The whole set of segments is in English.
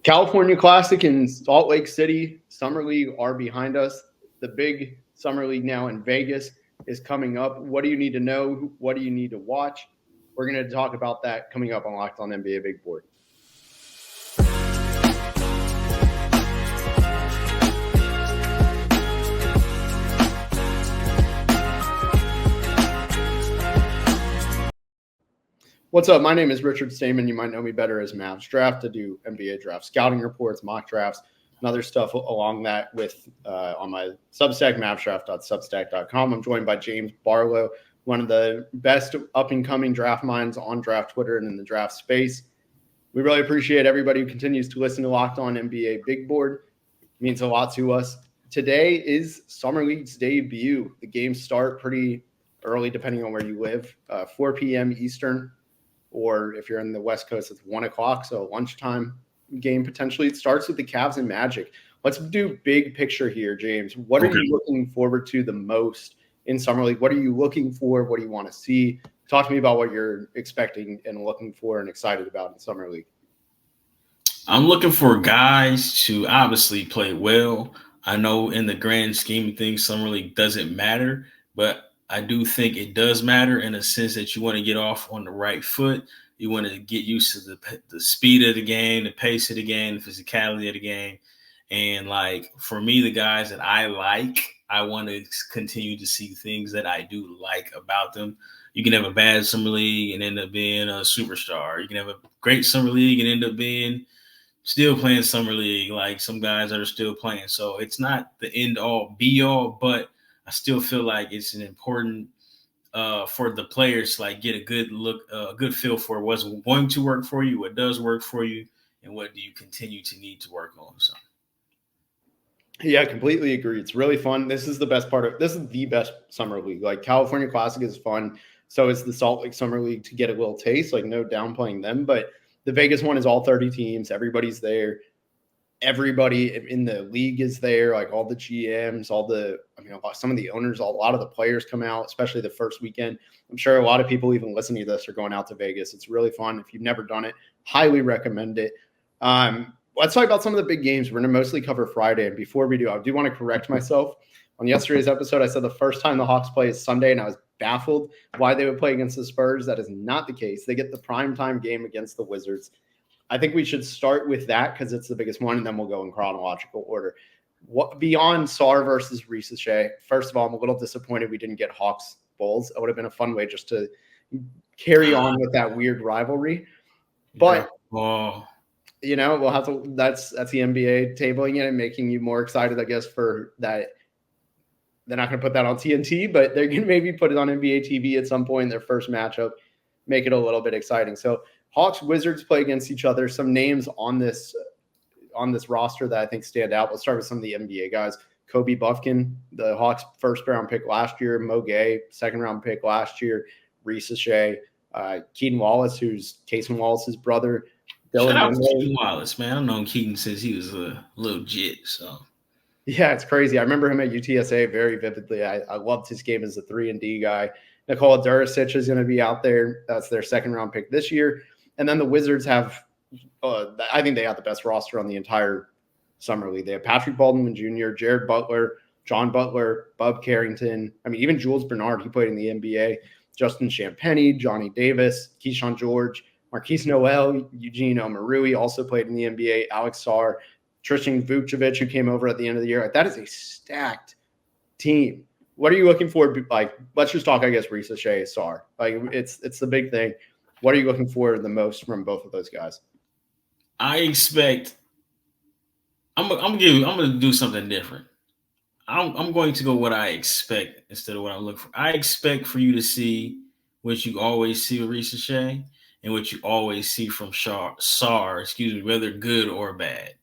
California Classic in Salt Lake City, Summer League are behind us. The big Summer League now in Vegas is coming up. What do you need to know? What do you need to watch? We're going to talk about that coming up on Locked On NBA Big Board. What's up? My name is Richard Stayman. You might know me better as Mavs Draft. I do NBA Draft scouting reports, mock drafts, and other stuff along that with on my Substack, mavsdraft.substack.com. I'm joined by James Barlowe, one of the best up-and-coming draft minds on draft Twitter and in the draft space. We really appreciate everybody who continues to listen to Locked On NBA Big Board. It means a lot to us. Today is Summer League's debut. The games start pretty early, depending on where you live, 4 p.m. Eastern. Or if you're in the West Coast, it's 1 o'clock, so lunchtime game potentially. It starts with the Cavs and Magic. Let's do big picture here, James. What are you looking forward to the most in Summer League? What are you looking for? What do you want to see? Talk to me about what you're expecting and looking for and excited about in Summer League. I'm looking for guys to obviously play well. I know in the grand scheme of things, Summer League doesn't matter, but I do think it does matter in a sense that you want to get off on the right foot. You want to get used to the speed of the game, the pace of the game, the physicality of the game. And, like, for me, the guys that I want to continue to see things that I do like about them. You can have a bad Summer League and end up being a superstar. You can have a great Summer League and end up being still playing Summer League, like some guys that are still playing. So it's not the end-all, be-all, but I still feel like it's an important for the players to like get a good look, a good feel for what's going to work for you, what does work for you, and what do you continue to need to work on. So, yeah, I completely agree. It's really fun. This is the best Summer League. Like California Classic is fun. So is the Salt Lake Summer League to get a little taste. Like no downplaying them, but the Vegas one is all 30 teams. Everybody's there. Everybody in the league is there, like all the GMs, some of the owners, a lot of the players come out, especially the first weekend. I'm sure a lot of people even listening to this are going out to Vegas. It's really fun. If you've never done it, highly recommend it. Let's talk about some of the big games. We're going to mostly cover Friday. And before we do, I do want to correct myself. On yesterday's episode, I said the first time the Hawks play is Sunday, and I was baffled why they would play against the Spurs. That is not the case. They get the primetime game against the Wizards. I think we should start with that because it's the biggest one, and then we'll go in chronological order. What beyond Sarr versus Risacher? First of all, I'm a little disappointed we didn't get Hawks Bulls. It would have been a fun way just to carry on with that weird rivalry. But we'll have to. That's the NBA tabling it and making you more excited, I guess, for that. They're not going to put that on TNT, but they're going to maybe put it on NBA TV at some point in their first matchup, make it a little bit exciting. So Hawks Wizards play against each other. Some names on this roster that I think stand out. Let's start with some of the NBA guys. Kobe Buffkin, the Hawks first round pick last year. Mo Gay, second round pick last year. Risacher, Keaton Wallace, who's Casey Wallace's brother. Shout out to Keaton Wallace, man. I've known Keaton since he was a little jit. So yeah, it's crazy. I remember him at UTSA very vividly. I loved his game as a 3-and-D guy. Nikola Durisic is going to be out there. That's their second round pick this year. And then the Wizards have, I think they have the best roster on the entire Summer League. They have Patrick Baldwin Jr., Jared Butler, John Butler, Bub Carrington. I mean, even Jules Bernard, he played in the NBA. Justin Champagnie, Johnny Davis, Keyshawn George, Marquise Noel, Eugene Omarui also played in the NBA. Alex Sarr, Tristan Vucevic, who came over at the end of the year. That is a stacked team. What are you looking for? Like, let's just talk, I guess, Risacher, Sarr. Like, it's the big thing. What are you looking for the most from both of those guys? I expect I'm going to do something different. I'm going to go what I expect instead of what I'm looking for. I expect for you to see what you always see with Risacher and what you always see from Sarr, whether good or bad.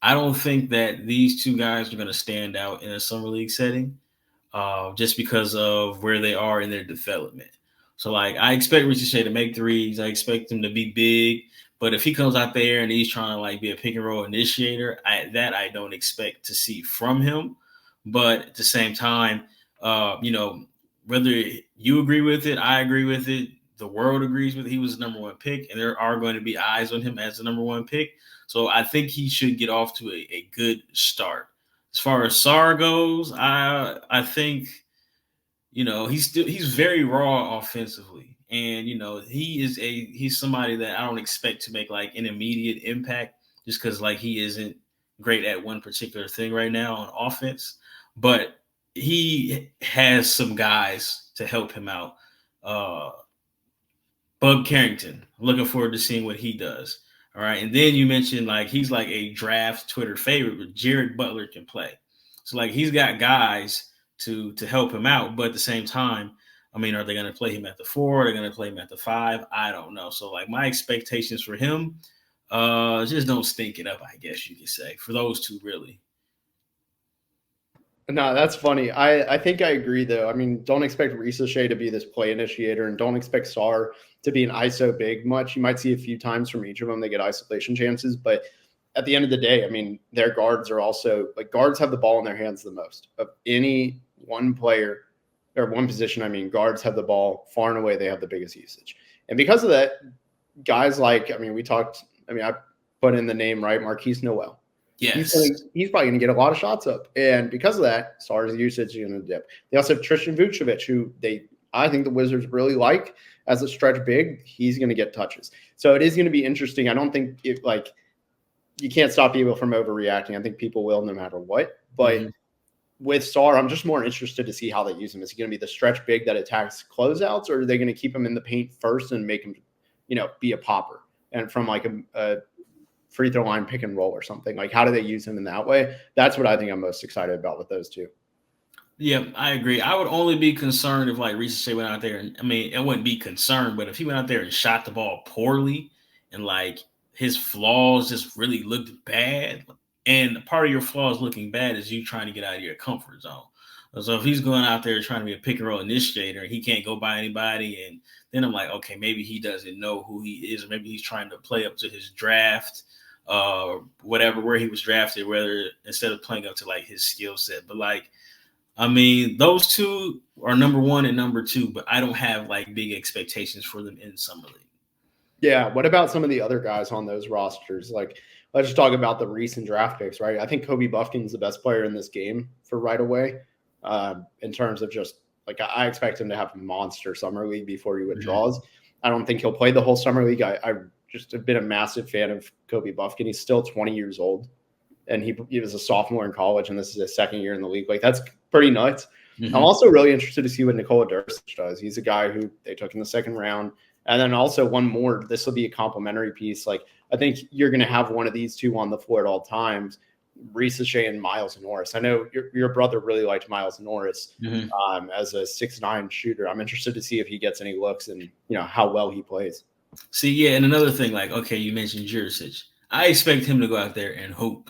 I don't think that these two guys are going to stand out in a summer league setting just because of where they are in their development. So, like, I expect Risacher to make threes. I expect him to be big. But if he comes out there and he's trying to, like, be a pick-and-roll initiator, I don't expect to see from him. But at the same time, whether you agree with it, I agree with it, the world agrees with, he was the number one pick, and there are going to be eyes on him as the number one pick. So I think he should get off to a good start. As far as Sarr goes, I think, he's very raw offensively. And, he's somebody that I don't expect to make like an immediate impact just because like he isn't great at one particular thing right now on offense. But he has some guys to help him out. Bub Carrington, I'm looking forward to seeing what he does. All right. And then you mentioned like he's like a draft Twitter favorite, but Jared Butler can play. So like he's got guys to help him out. But at the same time, I mean, are they going to play him at the 4? Are they going to play him at the 5? I don't know. So like my expectations for him just don't stink it up, I guess you could say, for those two really. No, that's funny. I think I agree, though. I mean, don't expect Risacher to be this play initiator, and don't expect Sarr to be an ISO big much. You might see a few times from each of them they get isolation chances, but at the end of the day, I mean, their guards are also like guards have the ball in their hands the most of any one player or one position. I mean, guards have the ball far and away. They have the biggest usage, and because of that, guys like I put in the name right, Marquise Noel. Yes. He's probably going to get a lot of shots up. And because of that, Sarr's usage is going to dip. They also have Tristan Vucevic, who I think the Wizards really like as a stretch big. He's going to get touches. So it is going to be interesting. I don't think you can't stop people from overreacting. I think people will no matter what. But with Sarr, I'm just more interested to see how they use him. Is he going to be the stretch big that attacks closeouts, or are they going to keep him in the paint first and make him, be a popper? And from like a free throw line pick and roll or something. Like, how do they use him in that way? That's what I think I'm most excited about with those two. Yeah, I agree. I would only be concerned if like Risacher went out there and it wouldn't be concerned, but if he went out there and shot the ball poorly and like his flaws just really looked bad, and part of your flaws looking bad is you trying to get out of your comfort zone. So if he's going out there trying to be a pick and roll initiator and he can't go by anybody, and then I'm like, okay, maybe he doesn't know who he is, or maybe he's trying to play up to his draft. Whatever, where he was drafted, whether instead of playing up to like his skill set. But like, I mean, those two are number 1 and number 2, but I don't have like big expectations for them in Summer League. Yeah. What about some of the other guys on those rosters? Like, let's just talk about the recent draft picks, right? I think Kobe Buffkin's the best player in this game for right away. In terms of just like, I expect him to have a monster Summer League before he withdraws. I don't think he'll play the whole Summer League. I just have been a massive fan of Kobe Buffkin. He's still 20 years old, and he was a sophomore in college, and this is his second year in the league. Like, that's pretty nuts. I'm also really interested to see what Nikola Dursic does. He's a guy who they took in the second round. And then also one more, this will be a complimentary piece. Like, I think you're going to have one of these two on the floor at all times, Risacher and Miles Norris. I know your brother really liked Miles Norris as a 6'9" shooter. I'm interested to see if he gets any looks and, how well he plays. See, yeah, and another thing, like, okay, you mentioned Jurisic. I expect him to go out there and hoop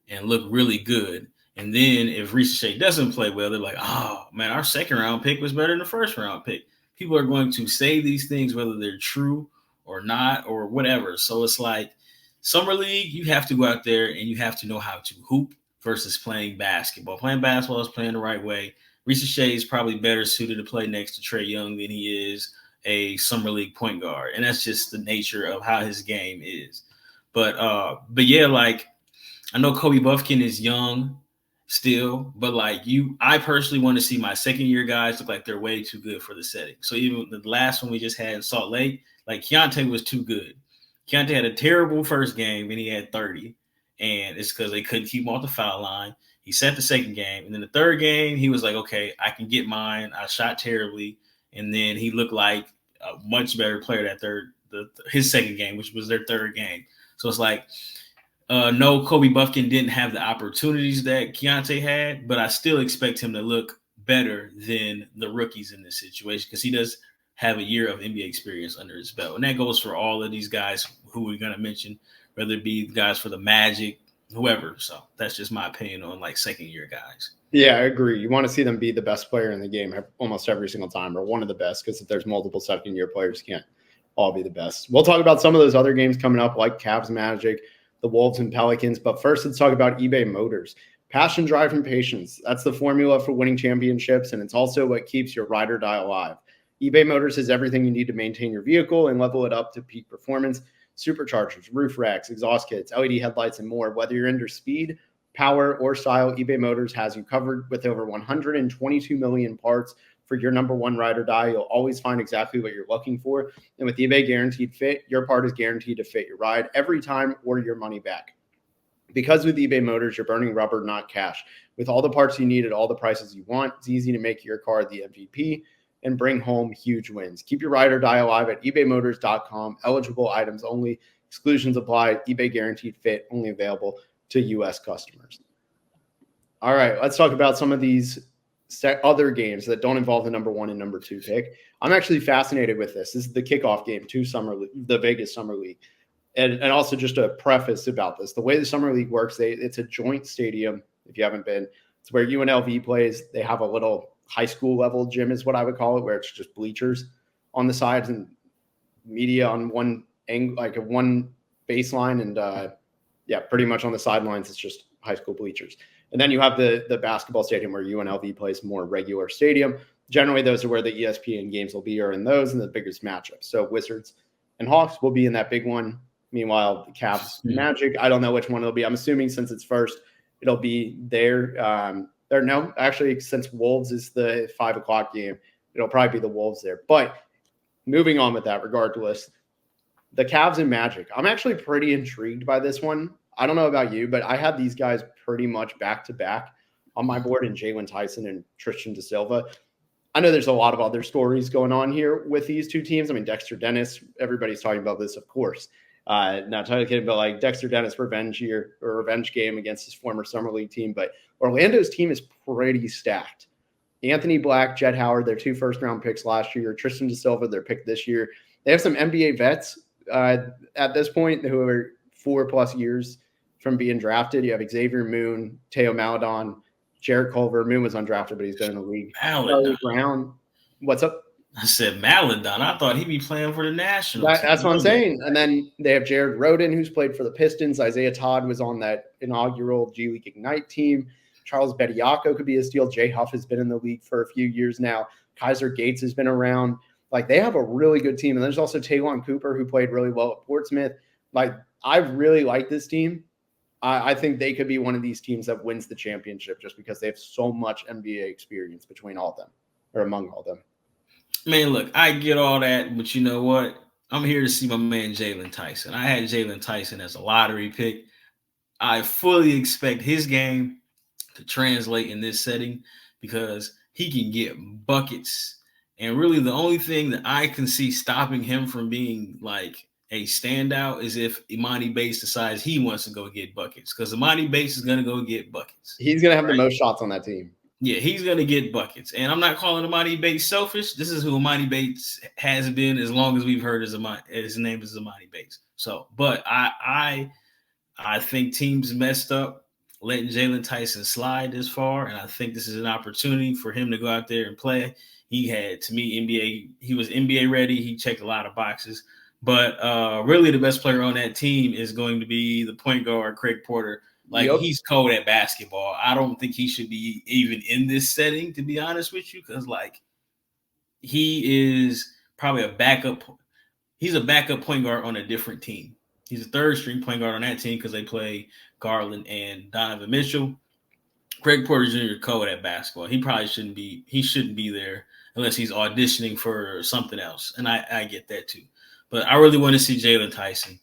and look really good. And then if Risacher doesn't play well, they're like, oh, man, our second-round pick was better than the first-round pick. People are going to say these things whether they're true or not or whatever. So it's like Summer League, you have to go out there and you have to know how to hoop versus playing basketball. Playing basketball is playing the right way. Risacher is probably better suited to play next to Trae Young than he is a Summer League point guard. And that's just the nature of how his game is. But yeah, like, I know Kobe Buffkin is young still, but like I personally want to see my second year guys look like they're way too good for the setting. So even the last one we just had in Salt Lake, like Keontae was too good. Keontae had a terrible first game and he had 30, and it's because they couldn't keep him off the foul line. He set the second game, and then the third game he was like, okay, I can get mine. I shot terribly, and then he looked like a much better player that his second game, which was their third game. So it's like, no, Kobe Buffkin didn't have the opportunities that Keontae had, but I still expect him to look better than the rookies in this situation because he does have a year of NBA experience under his belt. And that goes for all of these guys who we're going to mention, whether it be the guys for the Magic, whoever. So that's just my opinion on like second-year guys. Yeah, I agree. You want to see them be the best player in the game almost every single time, or one of the best, because if there's multiple second-year players, can't all be the best. We'll talk about some of those other games coming up, like Cavs Magic, the Wolves and Pelicans. But first, let's talk about eBay Motors. Passion, drive, and patience. That's the formula for winning championships, and it's also what keeps your ride or die alive. eBay Motors has everything you need to maintain your vehicle and level it up to peak performance. Superchargers, roof racks, exhaust kits, LED headlights, and more. Whether you're into speed, power, or style, eBay Motors has you covered. With over 122 million parts for your number one ride or die, you'll always find exactly what you're looking for. And with eBay Guaranteed Fit, your part is guaranteed to fit your ride every time or your money back. Because with eBay Motors, you're burning rubber, not cash. With all the parts you need at all the prices you want, it's easy to make your car the MVP and bring home huge wins. Keep your ride or die alive at ebaymotors.com. Eligible items only. Exclusions apply. eBay Guaranteed Fit only available to U.S. customers. All right, let's talk about some of these other games that don't involve the number one and number two pick. I'm actually fascinated with this. This is the kickoff game to the Vegas Summer League. And also just a preface about this. The way the Summer League works, it's a joint stadium, if you haven't been. It's where UNLV plays. They have a little high school level gym is what I would call it, where it's just bleachers on the sides and media on one angle, like a one baseline. And pretty much on the sidelines, it's just high school bleachers. And then you have the basketball stadium where UNLV plays more regular stadium. Generally, those are where the ESPN games will be, or in those and the biggest matchups. So Wizards and Hawks will be in that big one. Meanwhile, the Cavs Magic, I don't know which one it'll be. I'm assuming since it's first, it'll be there. Actually, since Wolves is the 5 o'clock game, it'll probably be the Wolves there. But moving on with that, regardless, the Cavs and Magic, I'm actually pretty intrigued by this one. I don't know about you, but I had these guys pretty much back to back on my board in Jalen Tyson and Tristan Da Silva. I know there's a lot of other stories going on here with these two teams. I mean, Dexter Dennis, everybody's talking about this, of course. Not talking about like Dexter Dennis revenge game against his former Summer League team, but Orlando's team is pretty stacked. Anthony Black, Jett Howard, their 2 first-round picks last year. Tristan Da Silva, their pick this year. They have some NBA vets at this point who are 4+ years from being drafted. You have Xavier Moon, Teo Maledon, Jarrett Culver. Moon was undrafted, but he's been in the league. Charlie Brown. What's up? I said Maledon. I thought he'd be playing for the national team. That's what I'm saying. And then they have Jared Roden, who's played for the Pistons. Isaiah Todd was on that inaugural G League Ignite team. Charles Bediako could be a steal. Jay Huff has been in the league for a few years now. Kaiser Gates has been around. Like, they have a really good team. And there's also Taylon Cooper, who played really well at Portsmouth. Like, I really like this team. I think they could be one of these teams that wins the championship just because they have so much NBA experience between all of them, or among all of them. Man, look, I get all that, but you know what? I'm here to see my man Jalen Tyson. I had Jalen Tyson as a lottery pick. I fully expect his game to translate in this setting because he can get buckets. And really the only thing that I can see stopping him from being like a standout is if Imani Bates decides he wants to go get buckets, because Imani Bates is going to go get buckets. He's going to have the most shots on that team. Yeah, he's going to get buckets. And I'm not calling Imani Bates selfish. This is who Imani Bates has been as long as we've heard his name is Imani Bates. So, but I think teams messed up letting Jalen Tyson slide this far, and I think this is an opportunity for him to go out there and play. He had, to me, he was NBA ready. He checked a lot of boxes. But really the best player on that team is going to be the point guard, Craig Porter. Like, he's cold at basketball. I don't think he should be even in this setting, to be honest with you, because, like, he is probably a backup. He's a backup point guard on a different team. He's a third-string point guard on that team because they play Garland and Donovan Mitchell. Craig Porter Jr. cold at basketball. He probably shouldn't be there unless he's auditioning for something else, and I get that too. But I really want to see Jalen Tyson.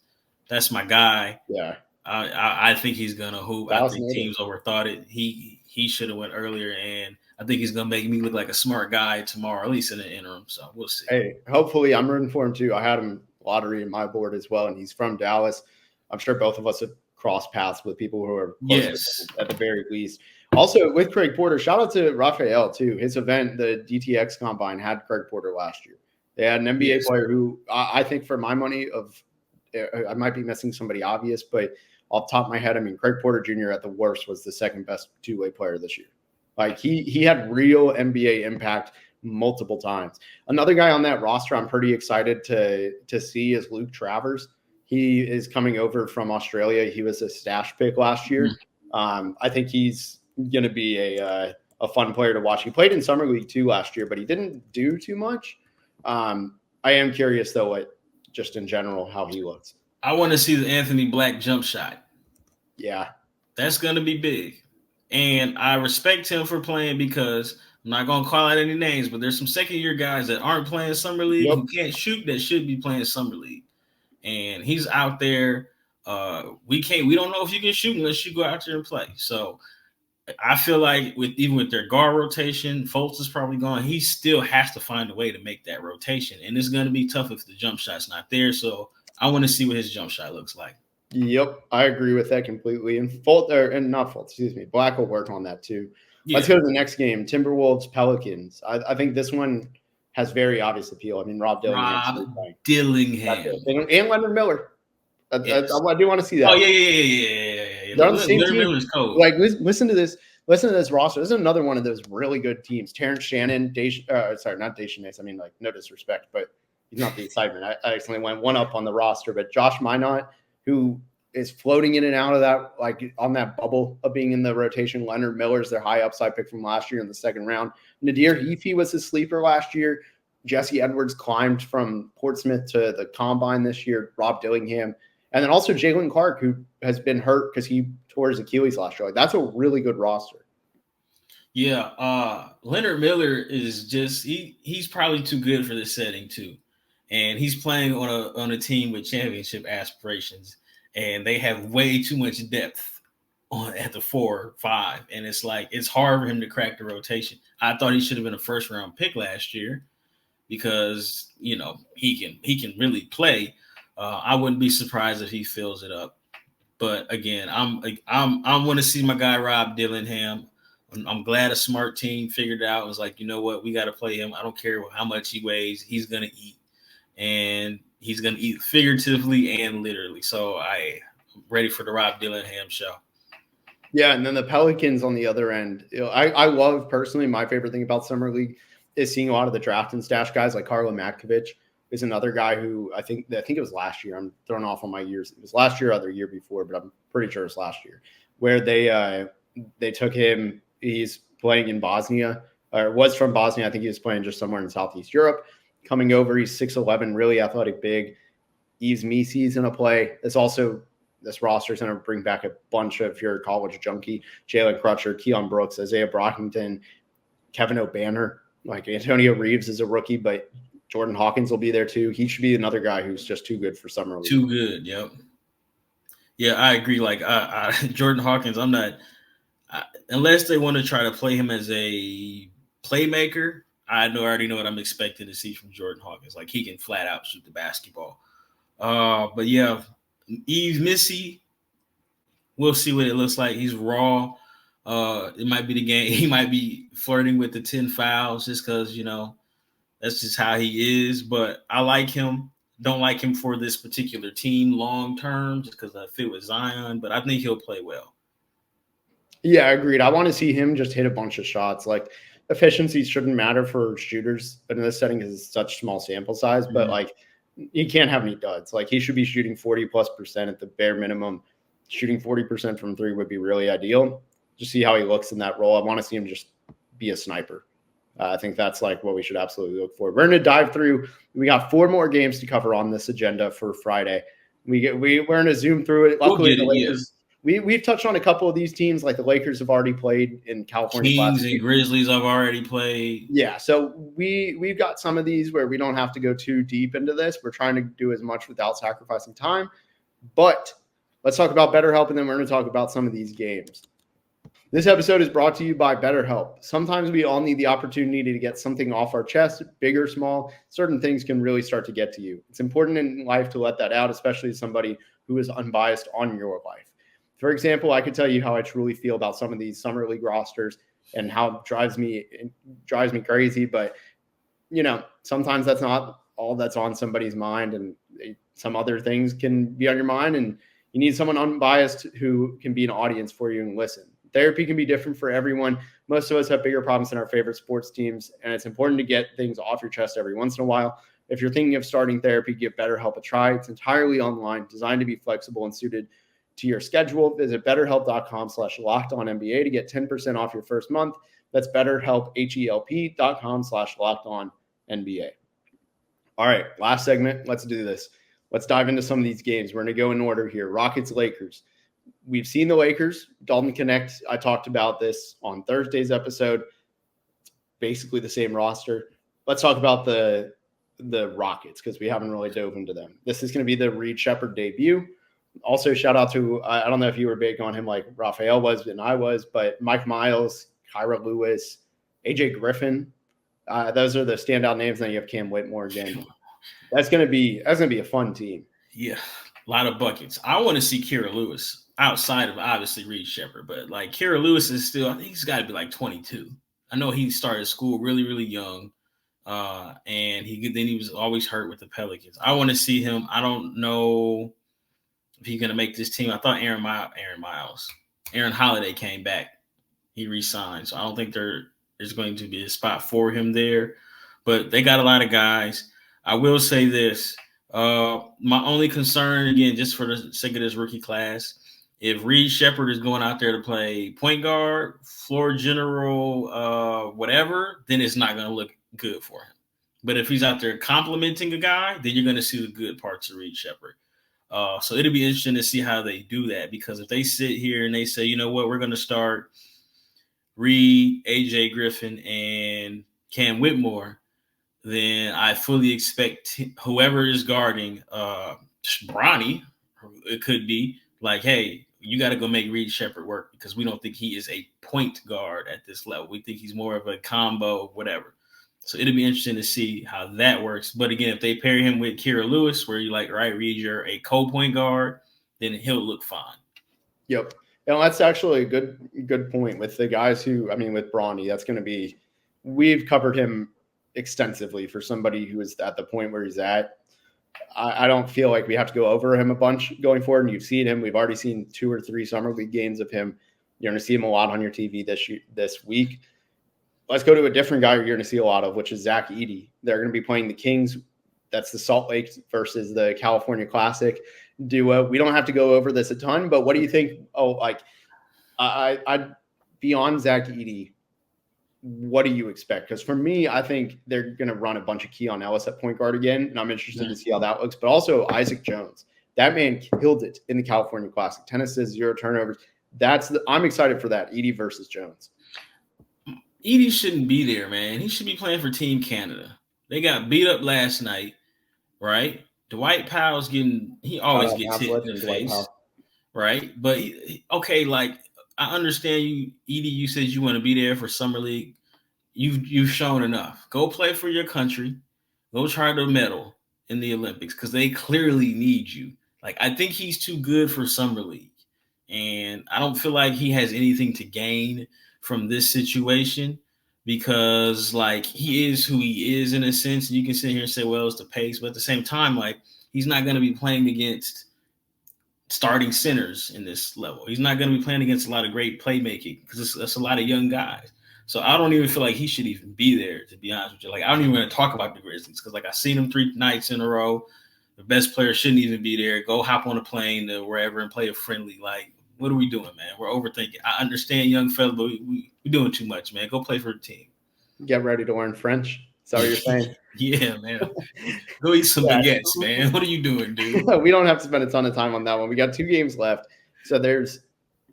That's my guy. Yeah. I think he's gonna hoop. I think teams overthought it. He should have went earlier, and I think he's gonna make me look like a smart guy tomorrow, at least in the interim. So we'll see. Hey, hopefully I'm rooting for him too. I had him lottery in my board as well, and he's from Dallas. I'm sure both of us have crossed paths with people who are close at the very least. Also, with Craig Porter, shout out to Rafael too. His event, the DTX Combine, had Craig Porter last year. They had an NBA player who I think, for my money, I might be missing somebody obvious, but off the top of my head, I mean, Craig Porter Jr. at the worst was the second best two-way player this year. Like, he had real NBA impact multiple times. Another guy on that roster I'm pretty excited to see is Luke Travers. He is coming over from Australia. He was a stash pick last year. I think he's going to be a fun player to watch. He played in Summer League too last year, but he didn't do too much. I am curious though, what just in general how he looks. I want to see the Anthony Black jump shot. Yeah, that's going to be big, and I respect him for playing because I'm not going to call out any names, but there's some second-year guys that aren't playing summer league who can't shoot that should be playing summer league, and he's out there. We don't know if you can shoot unless you go out there and play. So I feel like even with their guard rotation, Fultz is probably gone. He still has to find a way to make that rotation, and it's going to be tough if the jump shot's not there. So I want to see what his jump shot looks like. Yep, I agree with that completely. And Black will work on that too. Yeah. Let's go to the next game, Timberwolves Pelicans. I think this one has very obvious appeal. I mean, Rob Dillingham. And Leonard Miller. I do want to see that. Oh, yeah. They're on the same team. Miller's cold. Like, listen to this. Listen to this roster. This is another one of those really good teams. Terrence Shannon, not Dacian Nix. I mean, like, no disrespect, but he's not the excitement. I accidentally went one up on the roster. But Josh Minot, who is floating in and out of that, like on that bubble of being in the rotation. Leonard Miller's their high upside pick from last year in the second round. Nadir Heafy was his sleeper last year. Jesse Edwards climbed from Portsmouth to the combine this year. Rob Dillingham. And then also Jalen Clark, who has been hurt because he tore his Achilles last year. Like, that's a really good roster. Yeah. Leonard Miller is just he's probably too good for this setting too. And he's playing on a team with championship aspirations. And they have way too much depth at the 4, 5. And it's like, it's hard for him to crack the rotation. I thought he should have been a first round pick last year because, he can really play. I wouldn't be surprised if he fills it up. But again, I want to see my guy, Rob Dillingham. I'm glad a smart team figured it out and was like, you know what? We got to play him. I don't care how much he weighs. He's going to eat. And he's going to eat figuratively and literally. So I'm ready for the Rob Dillingham show. Yeah, and then the Pelicans on the other end. I love personally, my favorite thing about Summer League is seeing a lot of the draft and stash guys like Karlo Matkovic is another guy who I think it was last year. I'm thrown off on my years. It was last year or the year before, but I'm pretty sure it's last year, where they took him. He's playing in Bosnia, or was from Bosnia. I think he was playing just somewhere in Southeast Europe. Coming over, he's 6'11", really athletic, big. Yves Missy's in a play. This roster is going to bring back a bunch of your college junkie. Jalen Crutcher, Keon Brooks, Isaiah Brockington, Kevin O'Banner. Like Antonio Reeves is a rookie, but Jordan Hawkins will be there too. He should be another guy who's just too good for summer league. Too good, yep. Yeah, I agree. Like Jordan Hawkins, I'm not unless they want to try to play him as a playmaker. I already know what I'm expecting to see from Jordan Hawkins. Like he can flat out shoot the basketball. But yeah, Yves Missy, we'll see what it looks like. He's raw. It might be the game. He might be flirting with the 10 fouls just because, that's just how he is. But I like him. Don't like him for this particular team long term just because I fit with Zion. But I think he'll play well. Yeah, agreed. I want to see him just hit a bunch of shots. Like efficiency shouldn't matter for shooters, but in this setting because it's such small sample size. But like you can't have any duds. Like he should be shooting 40+% at the bare minimum. Shooting 40% from three would be really ideal. Just see how he looks in that role. I want to see him just be a sniper. I think that's like what we should absolutely look for. We're going to dive through. We got 4 more games to cover on this agenda for Friday. We're going to zoom through it. Luckily, the Lakers. We've touched on a couple of these teams. Like the Lakers have already played in California. Kings and Grizzlies have already played. Yeah, so we've got some of these where we don't have to go too deep into this. We're trying to do as much without sacrificing time. But let's talk about BetterHelp, and then we're going to talk about some of these games. This episode is brought to you by BetterHelp. Sometimes we all need the opportunity to get something off our chest, big or small. Certain things can really start to get to you. It's important in life to let that out, especially as somebody who is unbiased on your life. For example, I could tell you how I truly feel about some of these summer league rosters and how it drives me crazy. But, sometimes that's not all that's on somebody's mind, and some other things can be on your mind, and you need someone unbiased who can be an audience for you and listen. Therapy can be different for everyone. Most of us have bigger problems than our favorite sports teams, and it's important to get things off your chest every once in a while. If you're thinking of starting therapy, give BetterHelp a try. It's entirely online, designed to be flexible and suited to your schedule. Visit BetterHelp.com/LockedOnNBA to get 10% off your first month. That's BetterHelp, HELP.com/LockedOnNBA. All right, last segment. Let's do this. Let's dive into some of these games. We're going to go in order here. Rockets, Lakers. We've seen the Lakers. Dalton Connect. I talked about this on Thursday's episode. Basically the same roster. Let's talk about the Rockets because we haven't really dove into them. This is going to be the Reed Shepherd debut. Also, shout out to, I don't know if you were big on him like Rafael was and I was, but Mike Miles, Kyra Lewis, AJ Griffin. Those are the standout names. Then you have Cam Whitmore again. That's gonna be a fun team. Yeah, a lot of buckets. I want to see Kyra Lewis outside of obviously Reed Shepherd, but like Kyra Lewis is still, I think he's got to be like 22. I know he started school really, really young, and he was always hurt with the Pelicans. I want to see him. I don't know if he's gonna make this team. I thought Aaron Holiday came back. He re-signed, so I don't think there's going to be a spot for him there. But they got a lot of guys. I will say this. My only concern, again, just for the sake of this rookie class, if Reed Shepherd is going out there to play point guard, floor general, whatever, then it's not going to look good for him. But if he's out there complimenting a guy, then you're going to see the good parts of Reed Shepherd. So it'll be interesting to see how they do that, because if they sit here and they say, you know what, we're going to start Reed, AJ Griffin, and Cam Whitmore, then I fully expect whoever is guarding Bronny, it could be like, hey, you got to go make Reed Shepherd work, because we don't think he is a point guard at this level. We think he's more of a combo, whatever. So it'll be interesting to see how that works. But again, if they pair him with Kyra Lewis, where you're like, right, Reed, you're a co-point guard, then he'll look fine. Yep. And that's actually a good point with the guys with Bronny. That's going to be, we've covered him extensively for somebody who is at the point where he's at. I don't feel like we have to go over him a bunch going forward. And you've seen him. We've already seen 2 or 3 summer league games of him. You're going to see him a lot on your TV this week. Let's go to a different guy you're going to see a lot of, which is Zach Edey. They're going to be playing the Kings. That's the Salt Lake versus the California Classic duo. We don't have to go over this a ton, but what do you think? I beyond Zach Edey, what do you expect? Because for me, I think they're going to run a bunch of Keon Ellis at point guard again, and I'm interested to see how that looks. But also Isaac Jones. That man killed it in the California Classic. 10 assists, 0 turnovers. I'm excited for that, Edey versus Jones. Edey shouldn't be there, man. He should be playing for Team Canada. They got beat up last night, right? Dwight Powell's he always gets hit in the face, right? But, I understand you, Edey, you said you want to be there for Summer League. You've shown enough. Go play for your country. Go try to medal in the Olympics, because they clearly need you. Like, I think he's too good for Summer League. And I don't feel like he has anything to gain from this situation, because like he is who he is in a sense. And you can sit here and say, well, it's the pace, but at the same time, like, he's not going to be playing against starting centers in this level. He's not going to be playing against a lot of great playmaking, because that's a lot of young guys. So I don't even feel like he should even be there, to be honest with you. Like, I don't even want to talk about the Grizzlies, because like I've seen them 3 nights in a row. The best player shouldn't even be there. Go hop on a plane to wherever and play a friendly. Like, what are we doing, man? We're overthinking. I understand, young fella, but we're doing too much, man. Go play for the team. Get ready to learn French. Is that what you're saying? Yeah, man. Go eat some baguettes, man. What are you doing, dude? We don't have to spend a ton of time on that one. We got 2 games left. So there's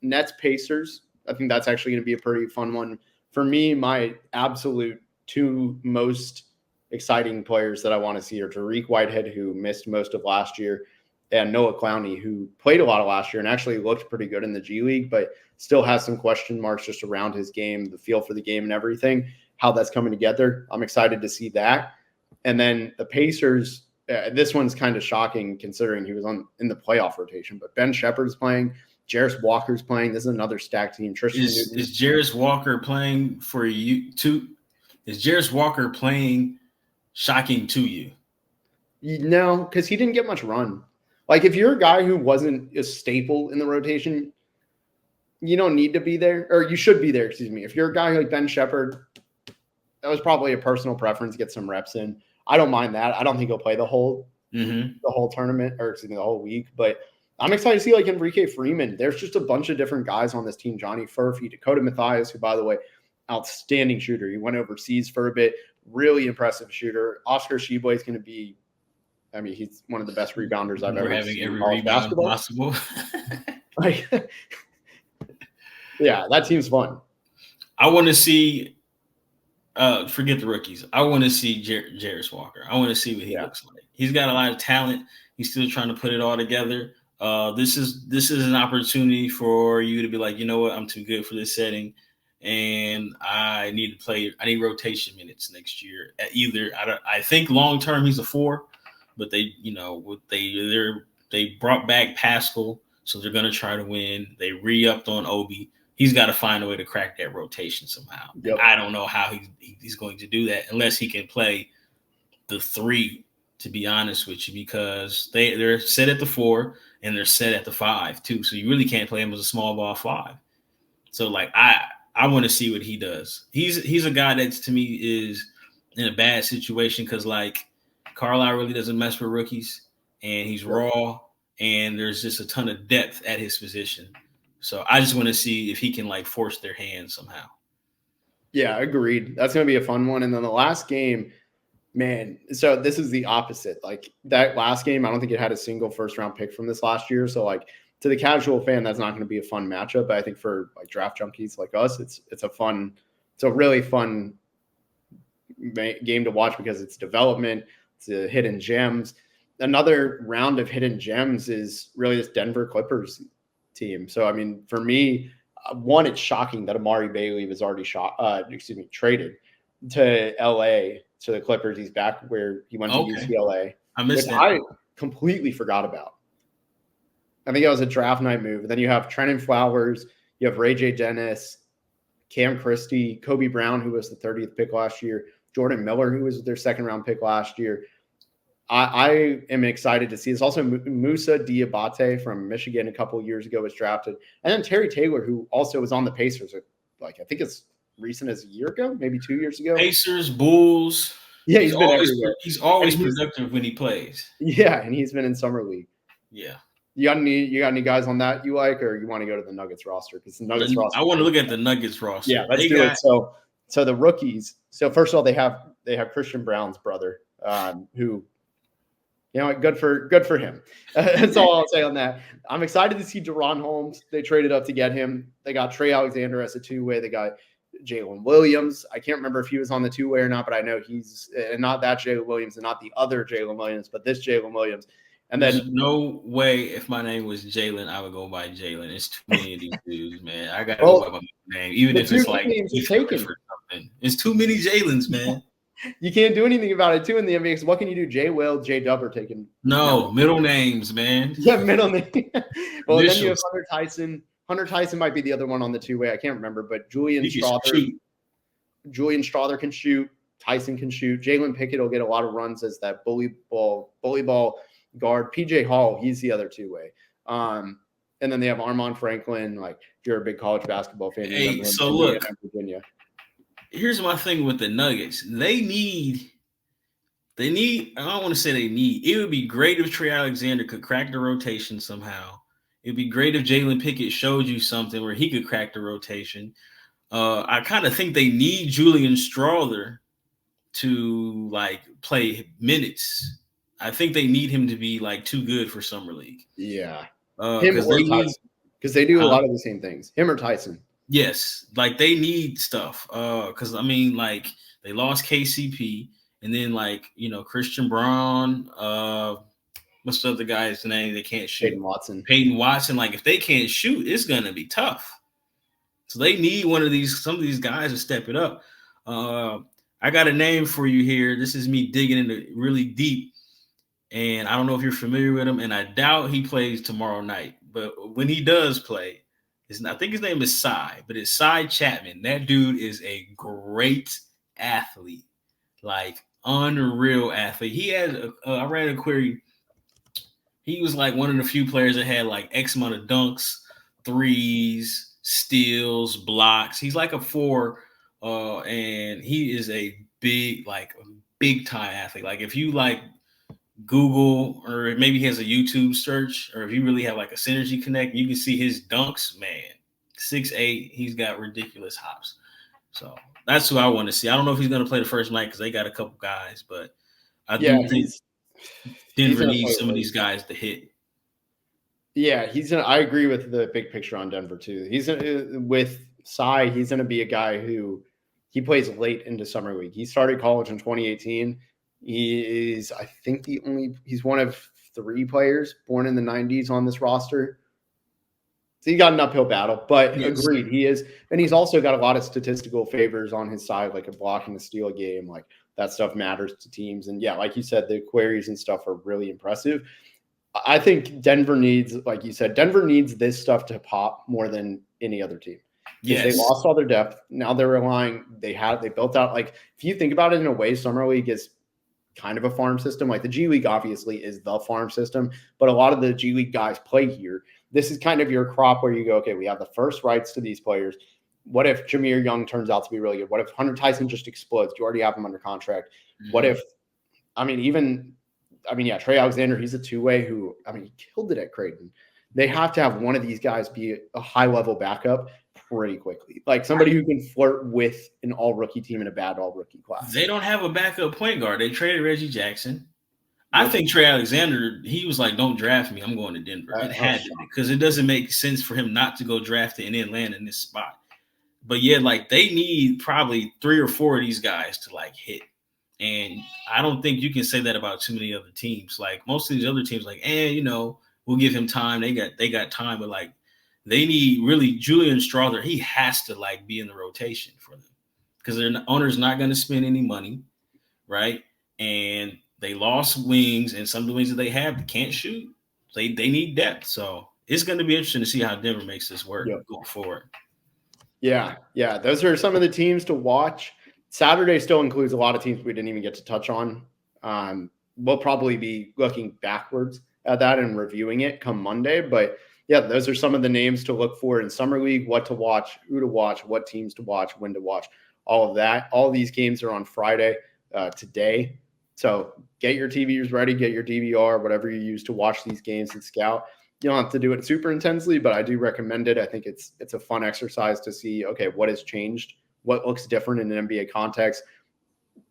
Nets Pacers. I think that's actually going to be a pretty fun one. For me, my absolute 2 most exciting players that I want to see are Tariq Whitehead, who missed most of last year, and Noah Clowney, who played a lot of last year and actually looked pretty good in the G League, but still has some question marks just around his game, the feel for the game and everything, how that's coming together. I'm excited to see that. And then the Pacers, this one's kind of shocking considering he was in the playoff rotation, but Ben Shepherd's playing, Jarris Walker's playing. This is another stacked team. Is Jarris Walker playing for you too? Is Jarris Walker playing shocking to you? No, because he didn't get much run. Like, if you're a guy who wasn't a staple in the rotation, you don't need to be there, or you should be there, excuse me. If you're a guy like Ben Shepherd, that was probably a personal preference, get some reps in. I don't mind that. I don't think he'll play the whole tournament, or excuse me, the whole week. But I'm excited to see like Enrique Freeman. There's just a bunch of different guys on this team. Johnny Furphy, Dakota Mathias, who, by the way, outstanding shooter. He went overseas for a bit, really impressive shooter. Oscar Tshiebwe is going to be, I mean, he's one of the best rebounders I've ever having seen every in college rebound basketball. possible. Like, yeah, that team's fun. I want to see. Forget the rookies. I want to see Jarris Walker. I want to see what he looks like. He's got a lot of talent. He's still trying to put it all together. This is an opportunity for you to be like, you know what, I'm too good for this setting, and I need to play. I need rotation minutes next year. I think long term he's a 4, but they brought back Pascal, so they're gonna try to win. They re-upped on Obi. He's got to find a way to crack that rotation somehow. Yep. I don't know how he's going to do that unless he can play the 3, to be honest with you, because they're set at the 4 and they're set at the 5 too. So you really can't play him as a small ball 5. So like I want to see what he does. He's a guy that to me is in a bad situation because like Carlisle really doesn't mess with rookies and he's raw and there's just a ton of depth at his position. So I just want to see if he can like force their hand somehow. Yeah, agreed. That's going to be a fun one. And then the last game, man, so this is the opposite. Like that last game, I don't think it had a single first round pick from this last year. So like to the casual fan, that's not going to be a fun matchup. But I think for like draft junkies like us, it's a really fun game to watch because it's development, it's a hidden gems. Another round of hidden gems is really this Denver Clippers team. So, I mean, for me, one, it's shocking that Amari Bailey was already traded to LA, to the Clippers. He's back where he went to UCLA. I missed that. I completely forgot about. I think it was a draft night move. Then you have Trenton Flowers, you have Ray J. Dennis, Cam Christie, Kobe Brown, who was the 30th pick last year, Jordan Miller, who was their second round pick last year. I am excited to see this. Also, Musa Diabate from Michigan a couple of years ago was drafted. And then Terry Taylor, who also was on the Pacers, like I think it's recent as a year ago, maybe 2 years ago. Pacers, Bulls. Yeah, he's always productive when he plays. Yeah, and he's been in Summer League. Yeah. You got any guys on that you like, or you want to go to the Nuggets roster? Because the Nuggets roster. I want to look at the Nuggets roster. Yeah, let's do it. So the rookies. So first of all, they have Christian Brown's brother, who, you know, good for him. That's all I'll say on that. I'm excited to see Deron Holmes. They traded up to get him. They got Trey Alexander as a 2-way. They got Jalen Williams. I can't remember if he was on the 2-way or not, but I know he's not that Jalen Williams and not the other Jalen Williams, but this Jalen Williams. And then there's no way if my name was Jalen, I would go by Jalen. It's too many of these dudes, man. I gotta go by my name, even if it's like something. It's too many Jalen's, man. You can't do anything about it too in the NBA. Because what can you do? J. Will, J. Dub are taken. No, middle names, man. Yeah, middle name. Well, then you have Hunter Tyson. Hunter Tyson might be the other one on the 2-way. I can't remember, but Julian Strawther can shoot. Tyson can shoot. Jalen Pickett will get a lot of runs as that bully ball guard. PJ Hall, he's the other 2-way. And then they have Armand Franklin. Like, if you're a big college basketball fan, hey, so look, Virginia. Here's my thing with the Nuggets. They need. I don't want to say they need. It would be great if Trey Alexander could crack the rotation somehow. It'd be great if Jalen Pickett showed you something where he could crack the rotation. I kind of think they need Julian Strawther to like play minutes. I think they need him to be like too good for Summer League. Yeah. Him or Tyson. Because they do a lot of the same things. Him or Tyson. Yes. Like they need stuff. Because I mean, like they lost KCP and then like, you know, Christian Braun, what's the other guy's name? They can't shoot. Peyton Watson. Like if they can't shoot, it's gonna be tough. So they need some of these guys to step it up. I got a name for you here. This is me digging into really deep. And I don't know if you're familiar with him, and I doubt he plays tomorrow night. But when he does play, I think his name is Cy, but it's Cy Chapman. That dude is a great athlete, like unreal athlete. He had I ran a query. He was like one of the few players that had like X amount of dunks, threes, steals, blocks. He's like a 4, and he is a big time athlete. Like if you like Google, or maybe he has a YouTube search, or if you really have like a Synergy Connect, you can see his dunks, man. 6'8", he's got ridiculous hops. So that's who I want to see. I don't know if he's going to play the first night because they got a couple guys, but I Yeah, do think Denver gonna needs play some of late. these guys to hit. Yeah, I agree with the big picture on Denver too. With Cy, he's going to be a guy who he plays late into summer league. He started college in 2018. He is, I think, he's one of 3 players born in the 90s on this roster. So he got an uphill battle, but Yes. agreed, he is, and he's also got a lot of statistical favors on his side, like a block and a steal game, like that stuff matters to teams. And yeah, like you said, the queries and stuff are really impressive. I think Denver needs, like you said, Denver needs this stuff to pop more than any other team. Because they lost all their depth. Now they're relying, they built out, like, if you think about it in a way, Summer League is kind of a farm system. Like the G League obviously is the farm system, but a lot of the G League guys play here. This is kind of your crop where you go, okay, we have the first rights to these players. What if Jameer Young turns out to be really good? What if Hunter Tyson just explodes? You already have him under contract. Mm-hmm. What if, Trey Alexander, he's a two-way who, he killed it at Creighton. They have to have one of these guys be a high-level backup pretty quickly. Like somebody who can flirt with an all-rookie team and a bad all-rookie class. They don't have a backup point guard. They traded Reggie Jackson. I think Trey Alexander, he was like, don't draft me. I'm going to Denver. It had to, because it doesn't make sense for him not to go draft it and then land in this spot. But yeah, like they need probably 3 or 4 of these guys to like hit. And I don't think you can say that about too many other teams. Like most of these other teams, like, we'll give him time. They got time, but like they need really Julian Strother. He has to like be in the rotation for them because their owner's not going to spend any money, right? And they lost wings, and some of the wings that they have can't shoot. They need depth. So it's going to be interesting to see how Denver makes this work going forward. Yeah. Those are some of the teams to watch. Saturday still includes a lot of teams we didn't even get to touch on. We'll probably be looking backwards at that and reviewing it come Monday. But yeah, those are some of the names to look for in Summer League, what to watch, who to watch, what teams to watch, when to watch, all of that. All of these games are on Friday today. So get your TVs ready, get your DVR, whatever you use to watch these games and scout. You don't have to do it super intensely, but I do recommend it. I think it's a fun exercise to see, okay, what has changed, what looks different in an NBA context.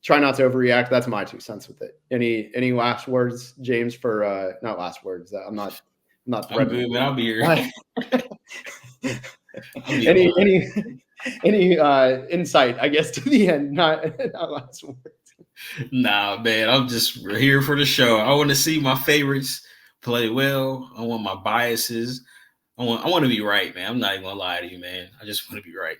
Try not to overreact. That's my 2 cents with it. Any last words, James, for not last words. I'm not I'm good, man. I'll be here. Any insight, I guess, to the end, not last words. Nah, man, I'm just here for the show. I want to see my favorites play well. I want my biases. I want to be right, man. I'm not even gonna lie to you, man. I just want to be right.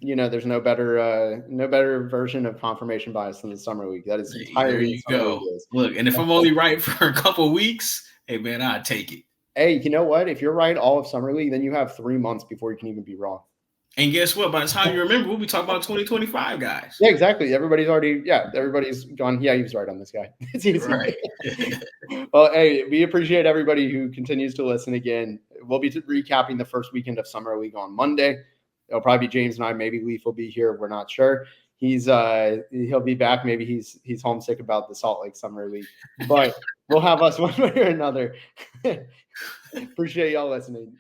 There's no better version of confirmation bias than the Summer League. That is entirely. There you go. Look, and if I'm only right for a couple of weeks, hey, man, I'll take it. Hey, you know what? If you're right all of Summer League, then you have 3 months before you can even be wrong. And guess what? By the time you remember, we'll be talking about 2025 guys. Yeah, exactly. Everybody's gone. Yeah, he was right on this guy. It's easy. Right. Well, hey, we appreciate everybody who continues to listen again. We'll be recapping the first weekend of Summer League on Monday. It'll probably be James and I. Maybe Leif will be here. We're not sure. He'll be back. Maybe he's homesick about the Salt Lake Summer League. But we'll have us one way or another. Appreciate y'all listening.